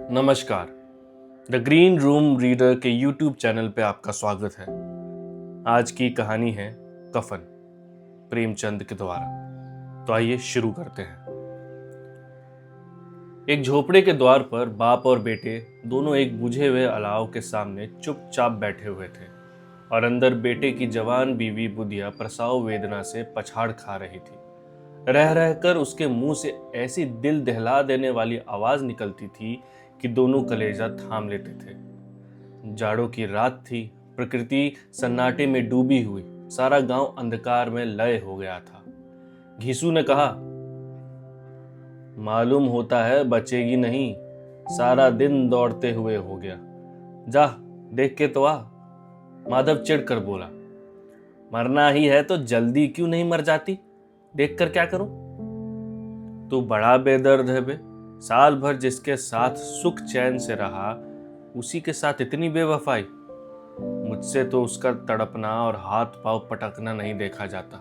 नमस्कार। The green room reader के YouTube channel पे आपका स्वागत है। आज की कहानी है कफन, प्रेमचंद के द्वारा। तो आइए शुरू करते हैं। एक झोपड़े के द्वार पर बाप और बेटे दोनों एक बुझे हुए अलाव के सामने चुपचाप बैठे हुए थे और अंदर बेटे की जवान बीवी बुधिया प्रसव वेदना से पछाड़ खा रही थी। रह रहकर उसके मुंह से ऐसी दिल दहला देने वाली आवाज निकलती थी कि दोनों कलेजा थाम लेते थे। जाड़ों की रात थी, प्रकृति सन्नाटे में डूबी हुई, सारा गांव अंधकार में लय हो गया था। घीसू ने कहा, मालूम होता है बचेगी नहीं, सारा दिन दौड़ते हुए हो गया। जा देख के तो आ। माधव चिढ़कर बोला, मरना ही है तो जल्दी क्यों नहीं मर जाती? देख कर क्या करूं? तू बड़ा बेदर्द है बे। साल भर जिसके साथ सुख चैन से रहा, उसी के साथ इतनी बेवफाई। मुझसे तो उसका तड़पना और हाथ पांव पटकना नहीं देखा जाता।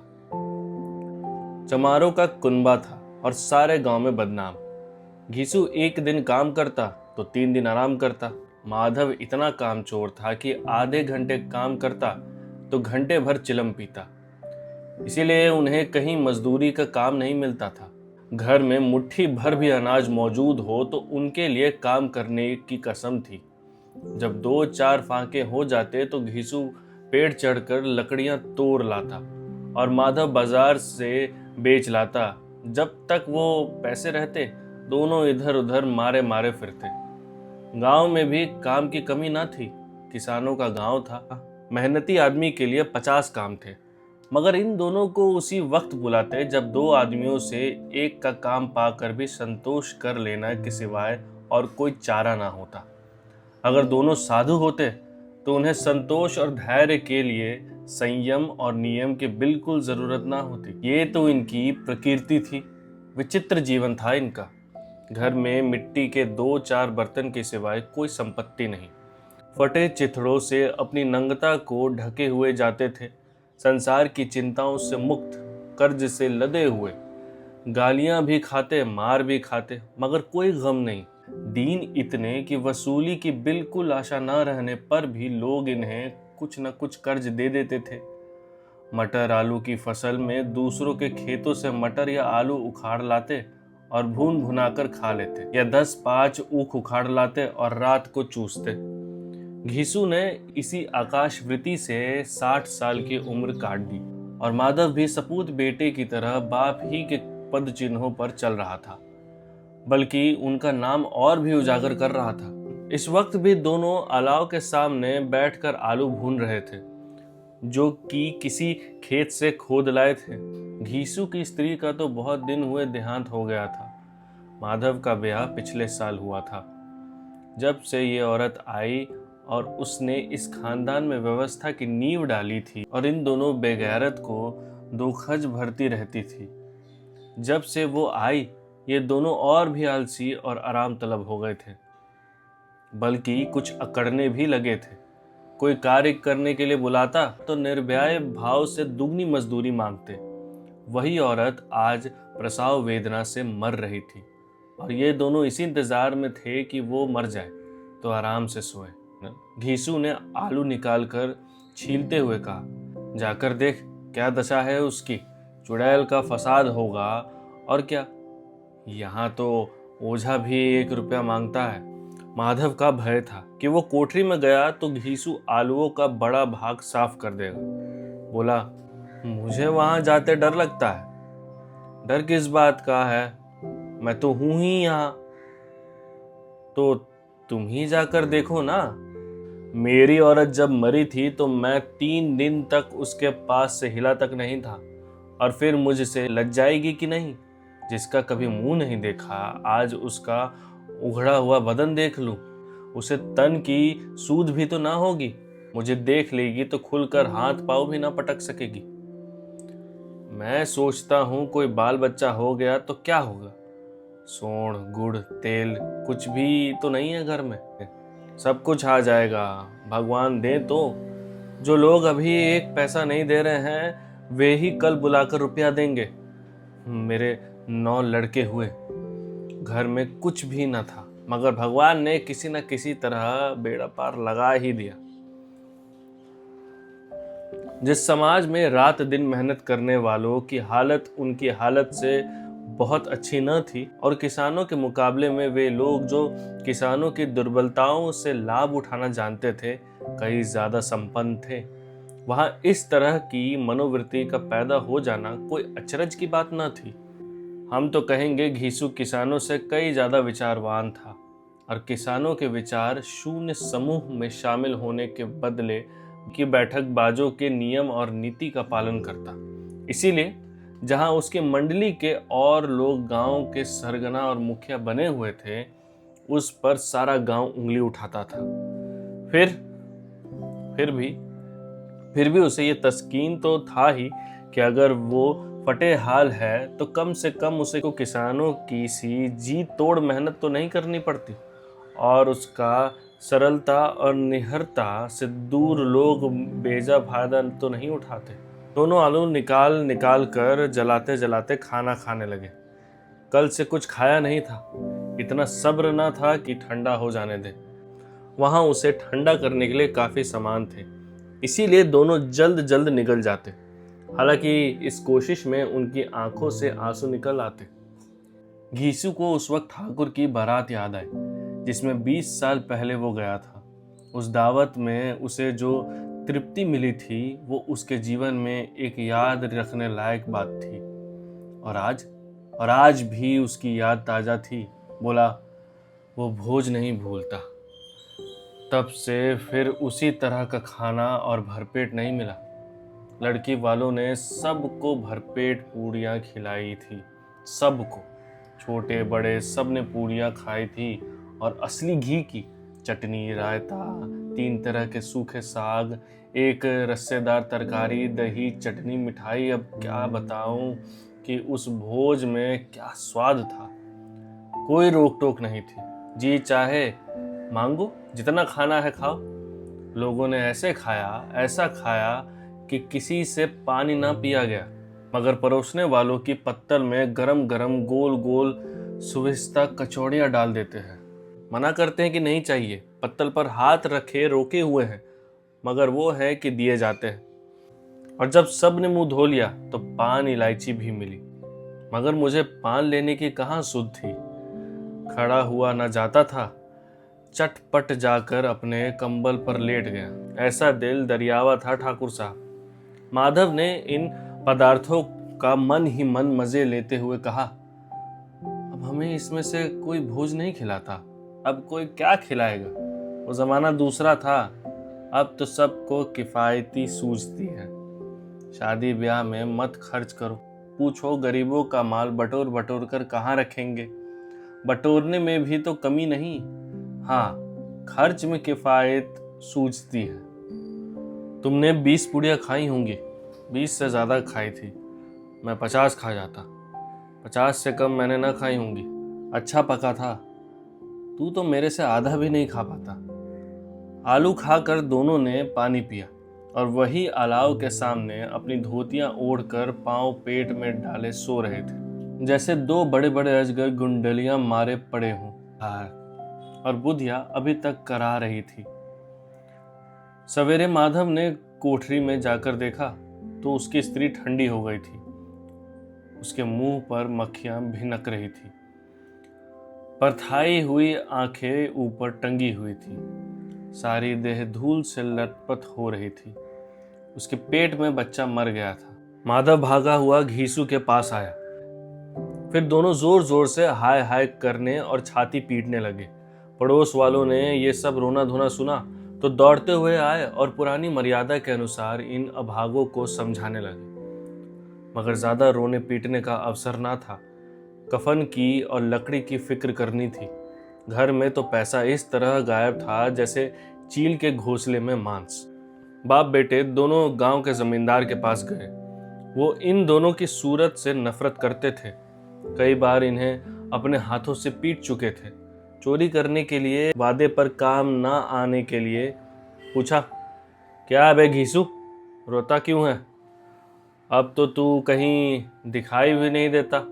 चमारों का कुनबा था और सारे गांव में बदनाम। घीसू एक दिन काम करता तो 3 दिन आराम करता। माधव इतना कामचोर था कि आधे घंटे काम करता तो घंटे भर चिलम पीता। इसीलिए उन्हें कहीं मजदूरी का काम नहीं मिलता था। घर में मुट्ठी भर भी अनाज मौजूद हो तो उनके लिए काम करने की कसम थी। जब 2-4 फांके हो जाते तो घीसू पेड़ चढ़कर लकड़ियां तोड़ लाता और माधव बाजार से बेच लाता। जब तक वो पैसे रहते दोनों इधर उधर मारे मारे फिरते। गांव में भी काम की कमी ना थी। किसानों का गांव था, मेहनती आदमी के लिए 50 काम थे, मगर इन दोनों को उसी वक्त बुलाते जब 2 आदमियों से एक का काम पाकर भी संतोष कर लेना के सिवाय और कोई चारा ना होता। अगर दोनों साधु होते तो उन्हें संतोष और धैर्य के लिए संयम और नियम की बिल्कुल जरूरत ना होती। ये तो इनकी प्रकृति थी। विचित्र जीवन था इनका। घर में मिट्टी के 2-4 बर्तन के सिवाय कोई संपत्ति नहीं। फटे चिथड़ों से अपनी नंगता को ढके हुए जाते थे। संसार की चिंताओं से मुक्त, कर्ज से लदे हुए, गालियां भी खाते, मार भी खाते, मगर कोई गम नहीं। दीन इतने कि वसूली की बिल्कुल आशा न रहने पर भी लोग इन्हें कुछ न कुछ कर्ज दे देते थे। मटर आलू की फसल में दूसरों के खेतों से मटर या आलू उखाड़ लाते और भून भुनाकर खा लेते, या 10-5 ऊख उखाड़ लाते और रात को चूसते। घीसू ने इसी आकाशवृत्ति से 60 साल की उम्र काट दी और माधव भी सपूत बेटे की तरह बाप ही के पद चिन्हों पर चल रहा था, बल्कि उनका नाम और भी उजागर कर रहा था। इस वक्त भी दोनों अलाव के सामने बैठकर आलू भून रहे थे, जो कि किसी खेत से खोद लाए थे। घीसू की स्त्री का तो बहुत दिन हुए देहांत हो गया था। माधव का ब्याह पिछले साल हुआ था। जब से ये औरत आई और उसने इस खानदान में व्यवस्था की नींव डाली थी और इन दोनों बेगैरत को दोखज भरती रहती थी। जब से वो आई ये दोनों और भी आलसी और आराम तलब हो गए थे, बल्कि कुछ अकड़ने भी लगे थे। कोई कार्य करने के लिए बुलाता तो निर्भय भाव से दुगनी मजदूरी मांगते। वही औरत आज प्रसव वेदना से मर रही थी और ये दोनों इसी इंतजार में थे कि वो मर जाए तो आराम से सोए। घीसू ने आलू निकालकर छीलते हुए कहा, जाकर देख क्या दशा है उसकी। चुड़ैल का फसाद होगा और क्या। यहाँ तो ओझा भी 1 रुपया मांगता है। माधव का भय था कि वो कोठरी में गया तो घीसू आलूओं का बड़ा भाग साफ कर देगा। बोला, मुझे वहां जाते डर लगता है। डर किस बात का है, मैं तो हूं ही यहाँ। तो तुम ही जाकर देखो ना। मेरी औरत जब मरी थी तो मैं 3 दिन तक उसके पास से हिला तक नहीं था, और फिर मुझसे लज जाएगी कि नहीं? जिसका कभी मुंह नहीं देखा, आज उसका उघड़ा हुआ बदन देख लूं। उसे तन की सूध भी तो ना होगी। मुझे देख लेगी तो खुलकर हाथ पांव भी ना पटक सकेगी। मैं सोचता हूं कोई बाल बच्चा हो गया तो क्या होगा। सोंड गुड़ तेल कुछ भी तो नहीं है घर में। सब कुछ आ जाएगा, भगवान दे तो। जो लोग अभी 1 पैसा नहीं दे रहे हैं वे ही कल बुलाकर रुपया देंगे। मेरे 9 लड़के हुए, घर में कुछ भी न था। मगर भगवान ने किसी न किसी तरह बेड़ा पार लगा ही दिया। जिस समाज में रात दिन मेहनत करने वालों की हालत उनकी हालत से बहुत अच्छी न थी और किसानों के मुकाबले में वे लोग जो किसानों की दुर्बलताओं से लाभ उठाना जानते थे कहीं ज्यादा संपन्न थे, वहां इस तरह की मनोवृत्ति का पैदा हो जाना कोई अचरज की बात न थी। हम तो कहेंगे घीसू किसानों से कई ज्यादा विचारवान था और किसानों के विचार शून्य समूह में शामिल होने के बदले की बैठक बाजों के नियम और नीति का पालन करता। इसीलिए जहां उसकी मंडली के और लोग गांव के सरगना और मुखिया बने हुए थे, उस पर सारा गांव उंगली उठाता था। फिर भी उसे ये तस्कीन तो था ही कि अगर वो फटे हाल है तो कम से कम उसे को किसानों की सी जी तोड़ मेहनत तो नहीं करनी पड़ती और उसका सरलता और निहरता से दूर लोग बेजा फायदा तो नहीं उठाते। दोनों आलू निकाल निकाल कर जलाते जलाते खाना खाने लगे। कल से कुछ खाया नहीं था, इतना सब्र ना था कि ठंडा हो जाने दे। वहां उसे ठंडा करने के लिए काफी सामान थे, इसीलिए दोनों जल्द जल्द निकल जाते। हालांकि इस कोशिश में उनकी आंखों से आंसू निकल आते। घीसू को उस वक्त ठाकुर की बारात याद आई जिसमें 20 साल पहले वो गया था। उस दावत में उसे जो तृप्ति मिली थी वो उसके जीवन में एक याद रखने लायक बात थी। और आज भी उसकी याद ताजा थी। बोला, वो भोज नहीं भूलता। तब से फिर उसी तरह का खाना और भरपेट नहीं मिला। लड़की वालों ने सबको भरपेट पूड़ियाँ खिलाई थी, सबको, छोटे बड़े सब ने पूड़ियाँ खाई थी और असली घी की चटनी, रायता, 3 तरह के सूखे साग, एक रस्सेदार तरकारी, दही, चटनी, मिठाई। अब क्या बताऊं कि उस भोज में क्या स्वाद था। कोई रोक टोक नहीं थी, जी चाहे मांगो, जितना खाना है खाओ। लोगों ने ऐसा खाया कि किसी से पानी ना पिया गया। मगर परोसने वालों की पत्तल में गरम गरम गोल गोल सुविस्ता कचौड़ियाँ डाल देते हैं। मना करते हैं कि नहीं चाहिए, पत्तल पर हाथ रखे रोके हुए हैं, मगर वो है कि दिए जाते हैं। और जब सब ने मुंह धो लिया तो पान इलायची भी मिली, मगर मुझे पान लेने की कहाँ सुध थी। खड़ा हुआ न जाता था, चटपट जाकर अपने कंबल पर लेट गया। ऐसा दिल दरियावा था ठाकुर साहब। माधव ने इन पदार्थों का मन ही मन मजे लेते हुए कहा, अब हमें इसमें से कोई भोज नहीं खिलाता, अब कोई क्या खिलाएगा। वो जमाना दूसरा था, अब तो सबको किफायती सूझती है। शादी ब्याह में मत खर्च करो, पूछो गरीबों का माल बटोर बटोर कर कहाँ रखेंगे। बटोरने में भी तो कमी नहीं, हाँ खर्च में किफायत सूझती है। तुमने 20 पुड़ियाँ खाई होंगी, 20 से ज़्यादा खाई थी। मैं 50 खा जाता, 50 से कम मैंने ना खाई होंगी। अच्छा पका था, तू तो मेरे से आधा भी नहीं खा पाता। आलू खाकर दोनों ने पानी पिया और वही अलाव के सामने अपनी धोतियां ओढ़कर पांव पेट में डाले सो रहे थे, जैसे 2 बड़े बड़े अजगर गुंडलियां मारे पड़े हों। और बुधिया अभी तक करा रही थी। सवेरे माधव ने कोठरी में जाकर देखा तो उसकी स्त्री ठंडी हो गई थी। उसके मुंह पर मक्खियां भिनक रही थी, परथाई हुई आंखें ऊपर टंगी हुई थी, सारी देह धूल से लटपट हो रही थी। उसके पेट में बच्चा मर गया था। माधव भागा हुआ घीसू के पास आया। फिर दोनों जोर जोर से हाय हाय करने और छाती पीटने लगे। पड़ोस वालों ने ये सब रोना धोना सुना तो दौड़ते हुए आए और पुरानी मर्यादा के अनुसार इन अभागों को समझाने लगे। मगर ज्यादा रोने पीटने का अवसर ना था। कफन की और लकड़ी की फिक्र करनी थी। घर में तो पैसा इस तरह गायब था जैसे चील के घोंसले में मांस। बाप बेटे दोनों गांव के जमींदार के पास गए। वो इन दोनों की सूरत से नफरत करते थे। कई बार इन्हें अपने हाथों से पीट चुके थे। चोरी करने के लिए, वादे पर काम ना आने के लिए। पूछा, क्या बे घीसू, रोता क्यों है? अब तो तू कहीं दिखाई भी नहीं देता।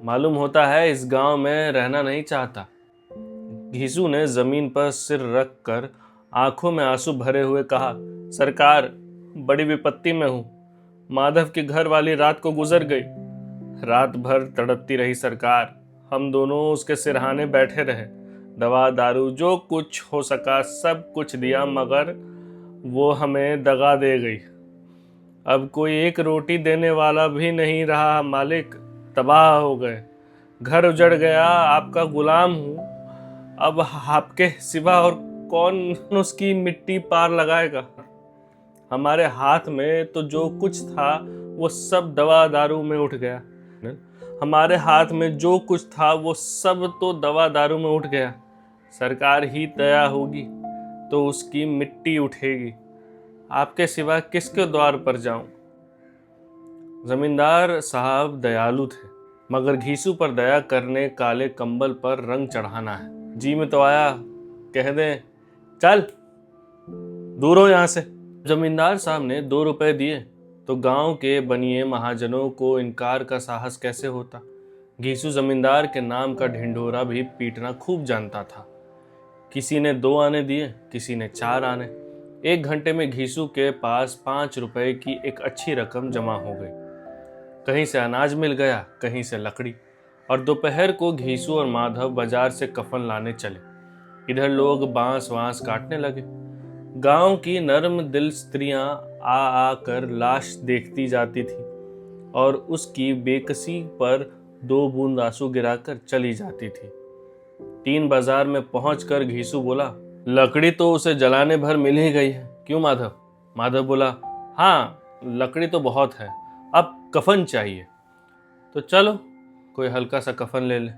मालूम होता है इस गांव में रहना नहीं चाहता। घीसू ने जमीन पर सिर रख कर आंखों में आंसू भरे हुए कहा, सरकार, बड़ी विपत्ति में हूं। माधव की घर वाली रात को गुजर गई। रात भर तड़पती रही सरकार। हम दोनों उसके सिरहाने बैठे रहे। दवा दारू जो कुछ हो सका सब कुछ दिया, मगर वो हमें दगा दे गई। अब कोई एक रोटी देने वाला भी नहीं रहा मालिक। तबाह हो गए, घर उजड़ गया। आपका गुलाम हूँ। अब आपके सिवा और कौन उसकी मिट्टी पार लगाएगा। हमारे हाथ में तो जो कुछ था वो सब दवा दारू में उठ गया। हमारे हाथ में जो कुछ था वो सब तो दवा दारू में उठ गया। सरकार ही दया होगी तो उसकी मिट्टी उठेगी। आपके सिवा किसके द्वार पर जाऊं। जमींदार साहब दयालु थे, मगर घीसू पर दया करने काले कंबल पर रंग चढ़ाना है। जी में तो आया, कह दें चल दूर हो यहां से। जमींदार साहब ने 2 रुपए दिए तो गांव के बनिए महाजनों को इनकार का साहस कैसे होता। घीसू जमींदार के नाम का ढिंढोरा भी पीटना खूब जानता था। किसी ने 2 आने दिए, किसी ने 4 आने। 1 घंटे में घीसू के पास 5 रुपए की एक अच्छी रकम जमा हो गई। कहीं से अनाज मिल गया, कहीं से लकड़ी। और दोपहर को घीसू और माधव बाजार से कफन लाने चले। इधर लोग बांस वांस काटने लगे। गांव की नर्म दिल स्त्रियां आ आकर लाश देखती जाती थी और उसकी बेकसी पर 2 बूंद आंसू गिराकर चली जाती थी। 3 बाजार में पहुंचकर घीसू बोला, लकड़ी तो उसे जलाने भर मिल ही गई है, क्यों माधव। माधव बोला, हाँ लकड़ी तो बहुत है, अब कफन चाहिए। तो चलो कोई हल्का सा कफन ले ले।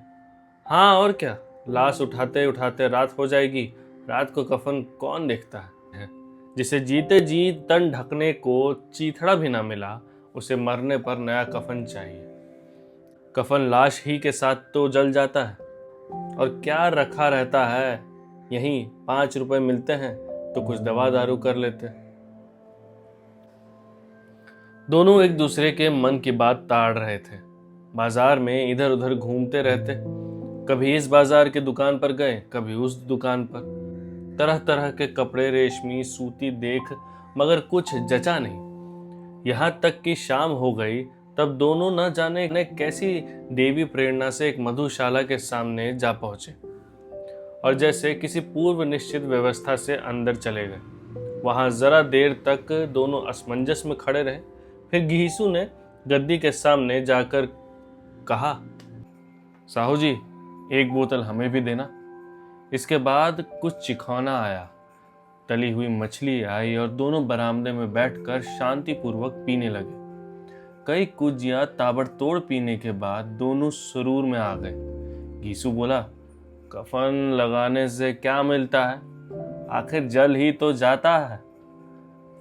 हाँ और क्या, लाश उठाते उठाते रात हो जाएगी। रात को कफन कौन देखता है। जिसे जीते जी तन ढकने को चीथड़ा भी ना मिला, उसे मरने पर नया कफन चाहिए। कफन लाश ही के साथ तो जल जाता है और क्या रखा रहता है। यहीं 5 रुपए मिलते हैं तो कुछ दवा दारू कर लेते। दोनों एक दूसरे के मन की बात ताड़ रहे थे। बाजार में इधर उधर घूमते रहते। कभी इस बाजार की दुकान पर गए, कभी उस दुकान पर। तरह तरह के कपड़े, रेशमी सूती देख मगर कुछ जचा नहीं। यहाँ तक कि शाम हो गई तब दोनों न जाने कैसी देवी प्रेरणा से एक मधुशाला के सामने जा पहुंचे और जैसे किसी पूर्व निश्चित व्यवस्था से अंदर चले गए। वहां जरा देर तक दोनों असमंजस में खड़े रहे। फिर घीसू ने गद्दी के सामने जाकर कहा, साहू जी, एक बोतल हमें भी देना। इसके बाद कुछ चिखौना आया, तली हुई मछली आई और दोनों बरामदे में बैठकर शांतिपूर्वक पीने लगे। कई कुजियां ताबड़तोड़ पीने के बाद दोनों सुरूर में आ गए। घीसू बोला, कफन लगाने से क्या मिलता है, आखिर जल ही तो जाता है,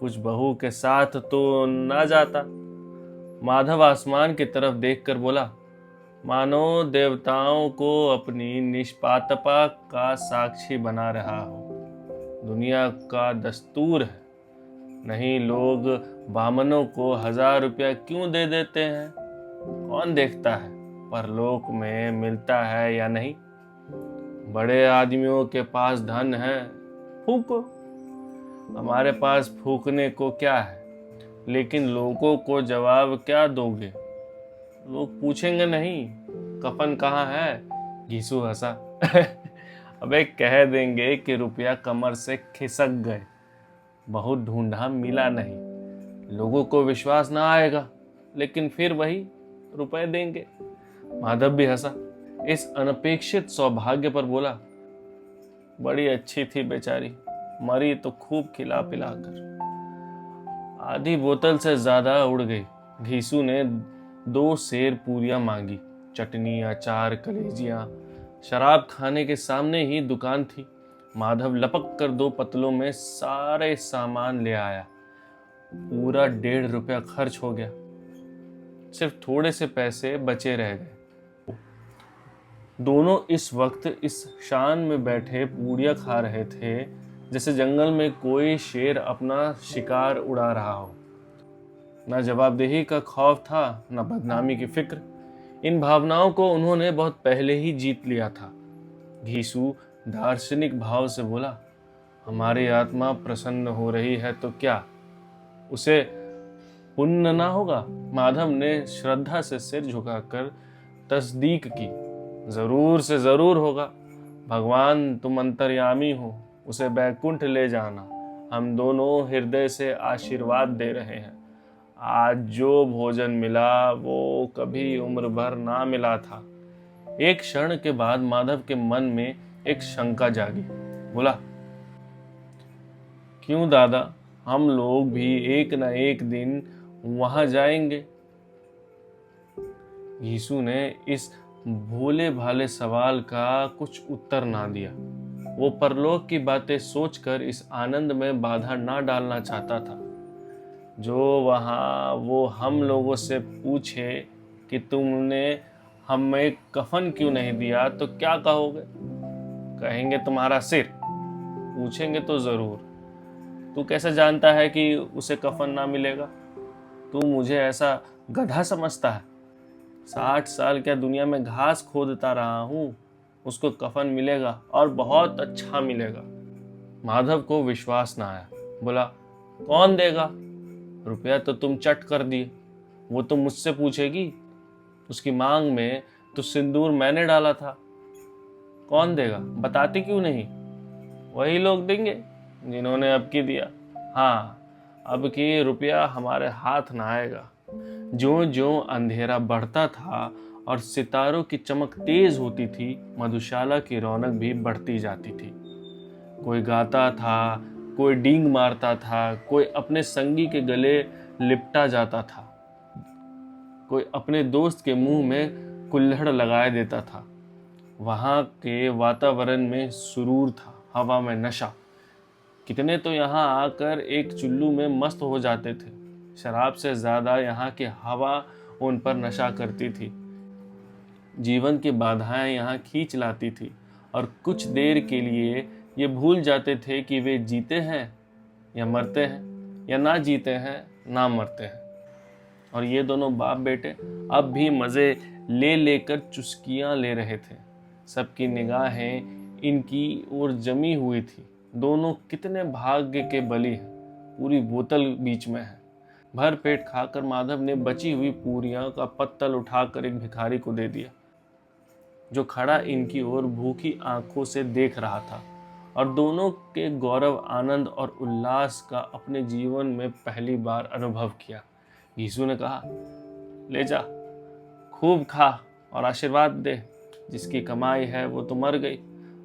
कुछ बहू के साथ तो ना जाता। माधव आसमान की तरफ देखकर बोला, मानो देवताओं को अपनी निष्पातपा का साक्षी बना रहा हो। दुनिया का दस्तूर है, नहीं लोग बामनों को 1000 रुपया क्यों दे देते हैं। कौन देखता है परलोक में मिलता है या नहीं। बड़े आदमियों के पास धन है, फूको। हमारे पास फूकने को क्या है, लेकिन लोगों को जवाब क्या दोगे। लोग पूछेंगे नहीं कफन कहाँ है। घीसू हंसा अबे कह देंगे कि रुपया कमर से खिसक गए, बहुत ढूंढा मिला नहीं। लोगों को विश्वास ना आएगा, लेकिन फिर वही रुपए देंगे। माधव भी हंसा। इस अनपेक्षित सौभाग्य पर बोला, बड़ी अच्छी थी बेचारी, मरी तो खूब खिला पिलाकर। आधी बोतल से ज्यादा उड़ गई। घीसू ने 2 सेर पूरियां मांगी, चटनी, अचार, कलेजियां। शराब खाने के सामने ही दुकान थी। माधव लपक कर 2 पतलों में सारे सामान ले आया। पूरा 1.5 रुपया खर्च हो गया। सिर्फ थोड़े से पैसे बचे रह गए। दोनों इस वक्त इस शान में बैठे पूड़ियाँ खा रहे थे जैसे जंगल में कोई शेर अपना शिकार उड़ा रहा हो। न जवाबदेही का खौफ था, न बदनामी की फिक्र। इन भावनाओं को उन्होंने बहुत पहले ही जीत लिया था। घीसू दार्शनिक भाव से बोला, हमारी आत्मा प्रसन्न हो रही है तो क्या उसे पुण्य ना होगा? माधव ने श्रद्धा से सिर झुकाकर तस्दीक की, जरूर से जरूर होगा। भगवान तुम अंतर्यामी हो, उसे बैकुंठ ले जाना। हम दोनों हृदय से आशीर्वाद दे रहे हैं। आज जो भोजन मिला वो कभी उम्र भर ना मिला था। एक क्षण के बाद माधव के मन में एक शंका जागी। बोला, क्यों दादा, हम लोग भी एक न एक दिन वहां जाएंगे? यीशु ने इस भोले भाले सवाल का कुछ उत्तर ना दिया। वो परलोक की बातें सोचकर इस आनंद में बाधा ना डालना चाहता था। जो वहाँ वो हम लोगों से पूछे कि तुमने हमें कफन क्यों नहीं दिया तो क्या कहोगे? कहेंगे तुम्हारा सिर। पूछेंगे तो जरूर, तू कैसे जानता है कि उसे कफन ना मिलेगा? तू मुझे ऐसा गधा समझता है? 60 साल क्या दुनिया में घास खोदता रहा हूँ, उसको कफन मिलेगा और बहुत अच्छा मिलेगा। माधव को विश्वास ना आया। बोला, कौन देगा? रुपया तो तुम चट कर दिए, वो तो मुझसे पूछेगी। उसकी मांग में तो सिंदूर मैंने डाला था। कौन देगा? बताते क्यों नहीं? वही लोग देंगे जिन्होंने अब की दिया। हाँ, अब की रुपया हमारे हाथ ना आएगा। ज्यों ज्यों अंधेरा बढ़ता था और सितारों की चमक तेज होती थी, मधुशाला की रौनक भी बढ़ती जाती थी। कोई गाता था, कोई डींग मारता था, कोई अपने संगी के गले लिपटा जाता था, कोई अपने दोस्त के मुंह में कुल्हड़ लगाए देता था। वहां के वातावरण में सुरूर था, हवा में नशा। कितने तो यहाँ आकर एक चुल्लू में मस्त हो जाते थे। शराब से ज्यादा यहाँ की हवा उन पर नशा करती थी। जीवन की बाधाएं यहाँ खींच लाती थी और कुछ देर के लिए ये भूल जाते थे कि वे जीते हैं या मरते हैं, या ना जीते हैं ना मरते हैं। और ये दोनों बाप बेटे अब भी मजे ले लेकर चुस्कियां ले रहे थे। सबकी निगाहें इनकी ओर जमी हुई थी। दोनों कितने भाग्य के बली हैं। पूरी बोतल बीच में है। भर पेट खाकर माधव ने बची हुई पूरियां का पत्तल उठाकर एक भिखारी को दे दिया, जो खड़ा इनकी ओर भूखी आंखों से देख रहा था। और दोनों के गौरव, आनंद और उल्लास का अपने जीवन में पहली बार अनुभव किया। यीशु ने कहा, ले जा, खूब खा और आशीर्वाद दे। जिसकी कमाई है वो तो मर गई,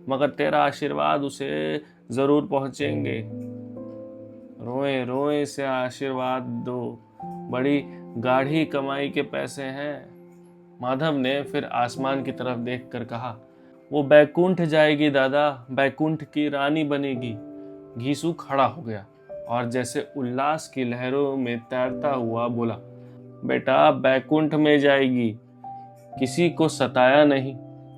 मगर तेरा आशीर्वाद उसे जरूर पहुंचेंगे। रोए रोए से आशीर्वाद दो, बड़ी गाढ़ी कमाई के पैसे हैं। माधव ने फिर आसमान की तरफ देखकर कहा, वो बैकुंठ जाएगी दादा, बैकुंठ की रानी बनेगी। घीसू खड़ा हो गया और जैसे उल्लास की लहरों में तैरता हुआ बोला, बेटा बैकुंठ में जाएगी। किसी को सताया नहीं,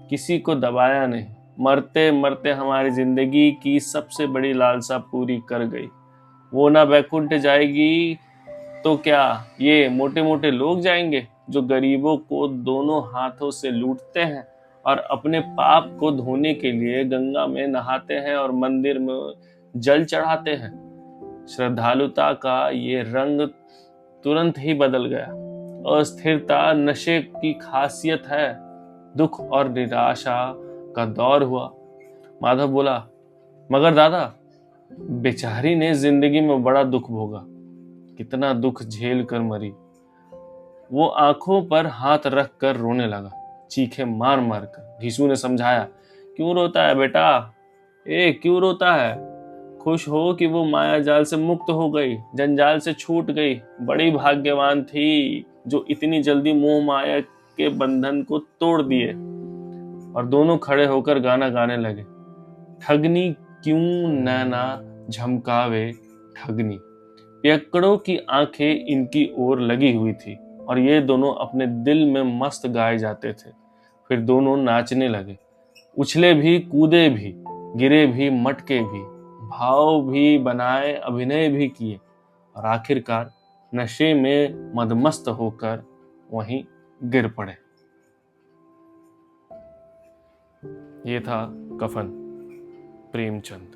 किसी को दबाया नहीं, मरते मरते हमारी जिंदगी की सबसे बड़ी लालसा पूरी कर गई। वो ना बैकुंठ जाएगी तो क्या ये मोटे मोटे लोग जाएंगे, जो गरीबों को दोनों हाथों से लूटते हैं और अपने पाप को धोने के लिए गंगा में नहाते हैं और मंदिर में जल चढ़ाते हैं। श्रद्धालुता का ये रंग तुरंत ही बदल गया। अस्थिरता नशे की खासियत है। दुख और निराशा का दौर हुआ। माधव बोला, मगर दादा, बेचारी ने जिंदगी में बड़ा दुख भोगा, कितना दुख झेल कर मरी। वो आंखों पर हाथ रख कर रोने लगा, चीखे मार मार कर। घीसू ने समझाया, क्यों रोता है बेटा? क्यों रोता है? खुश हो कि वो माया जाल से मुक्त हो गई, जंजाल से छूट गई। बड़ी भाग्यवान थी जो इतनी जल्दी मोह माया के बंधन को तोड़ दिए। और दोनों खड़े होकर गाना गाने लगे, ठगनी क्यों नैना झमकावे ठगनी। पियक्कड़ों की आंखें इनकी ओर लगी हुई थी और ये दोनों अपने दिल में मस्त गाए जाते थे। फिर दोनों नाचने लगे, उछले भी, कूदे भी, गिरे भी, मटके भी, भाव भी बनाए, अभिनय भी किए और आखिरकार नशे में मदमस्त होकर वहीं गिर पड़े। ये था कफन। प्रेमचंद।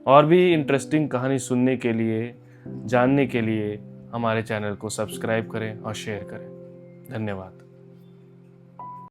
और भी इंटरेस्टिंग कहानी सुनने के लिए, जानने के लिए हमारे चैनल को सब्सक्राइब करें और शेयर करें। धन्यवाद।